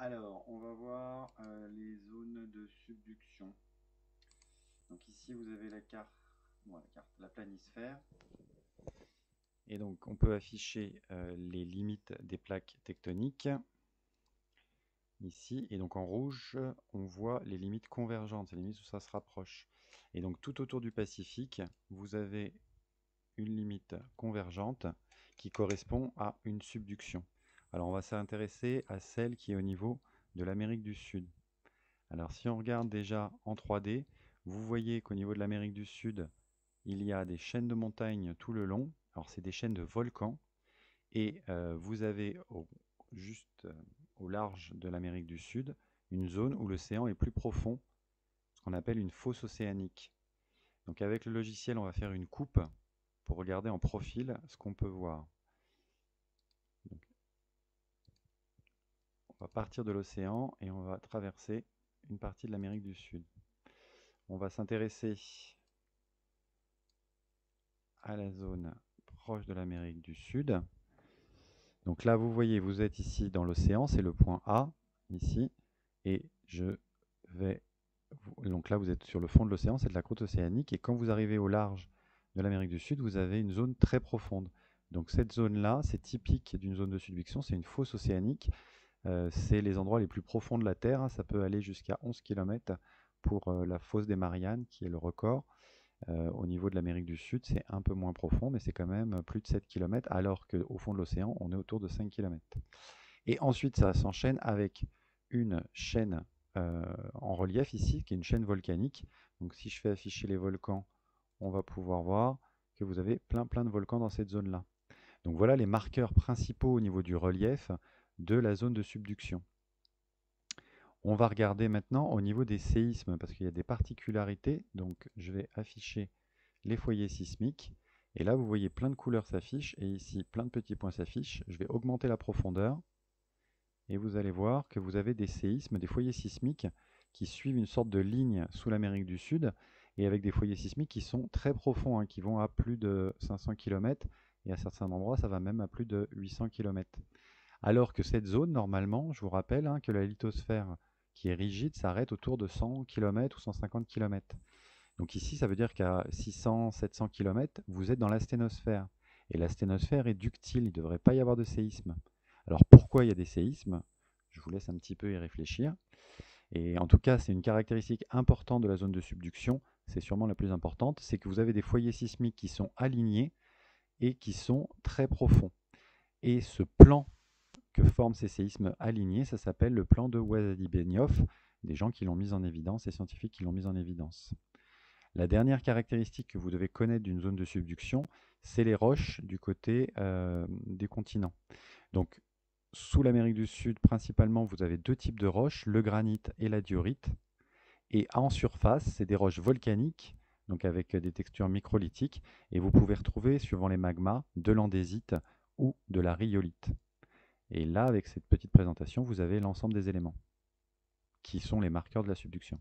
Alors, on va voir les zones de subduction. Donc ici, vous avez la carte, la planisphère. Et donc, on peut afficher les limites des plaques tectoniques. Ici, et donc en rouge, on voit les limites convergentes, les limites où ça se rapproche. Et donc, tout autour du Pacifique, vous avez une limite convergente qui correspond à une subduction. Alors, on va s'intéresser à celle qui est au niveau de l'Amérique du Sud. Alors, si on regarde déjà en 3D, vous voyez qu'au niveau de l'Amérique du Sud, il y a des chaînes de montagnes tout le long. Alors, c'est des chaînes de volcans. Et vous avez juste au large de l'Amérique du Sud une zone où l'océan est plus profond, ce qu'on appelle une fosse océanique. Donc, avec le logiciel, on va faire une coupe pour regarder en profil ce qu'on peut voir. Donc, on va partir de l'océan et on va traverser une partie de l'Amérique du Sud. On va s'intéresser à la zone proche de l'Amérique du Sud. Donc là, vous voyez, vous êtes ici dans l'océan, c'est le point A, ici, et je vais... Donc là, vous êtes sur le fond de l'océan, c'est de la croûte océanique, et quand vous arrivez au large de l'Amérique du Sud, vous avez une zone très profonde. Donc cette zone-là, c'est typique d'une zone de subduction, c'est une fosse océanique, c'est les endroits les plus profonds de la Terre, ça peut aller jusqu'à 11 km pour la fosse des Mariannes, qui est le record. Au niveau de l'Amérique du Sud, c'est un peu moins profond, mais c'est quand même plus de 7 km, alors qu'au fond de l'océan, on est autour de 5 km. Et ensuite, ça s'enchaîne avec une chaîne en relief ici, qui est une chaîne volcanique. Donc si je fais afficher les volcans, on va pouvoir voir que vous avez plein de volcans dans cette zone-là. Donc voilà les marqueurs principaux au niveau du relief de la zone de subduction. On va regarder maintenant au niveau des séismes, parce qu'il y a des particularités. Donc je vais afficher les foyers sismiques. Et là, vous voyez plein de couleurs s'affichent, et ici, plein de petits points s'affichent. Je vais augmenter la profondeur, et vous allez voir que vous avez des séismes, des foyers sismiques qui suivent une sorte de ligne sous l'Amérique du Sud, et avec des foyers sismiques qui sont très profonds, qui vont à plus de 500 km, et à certains endroits, ça va même à plus de 800 km. Alors que cette zone, normalement, je vous rappelle que la lithosphère qui est rigide s'arrête autour de 100 km ou 150 km. Donc ici, ça veut dire qu'à 600-700 km, vous êtes dans l'asténosphère. Et l'asténosphère est ductile, il ne devrait pas y avoir de séisme. Alors pourquoi il y a des séismes? Je vous laisse un petit peu y réfléchir. Et en tout cas, c'est une caractéristique importante de la zone de subduction, c'est sûrement la plus importante, c'est que vous avez des foyers sismiques qui sont alignés et qui sont très profonds. Et ce plan que forment ces séismes alignés, ça s'appelle le plan de Waszady-Benioff, des gens qui l'ont mis en évidence, des scientifiques qui l'ont mis en évidence. La dernière caractéristique que vous devez connaître d'une zone de subduction, c'est les roches du côté des continents. Donc, sous l'Amérique du Sud, principalement, vous avez deux types de roches, le granit et la diorite. Et en surface, c'est des roches volcaniques, donc avec des textures microlithiques, et vous pouvez retrouver, suivant les magmas, de l'andésite ou de la rhyolite. Et là, avec cette petite présentation, vous avez l'ensemble des éléments qui sont les marqueurs de la subduction.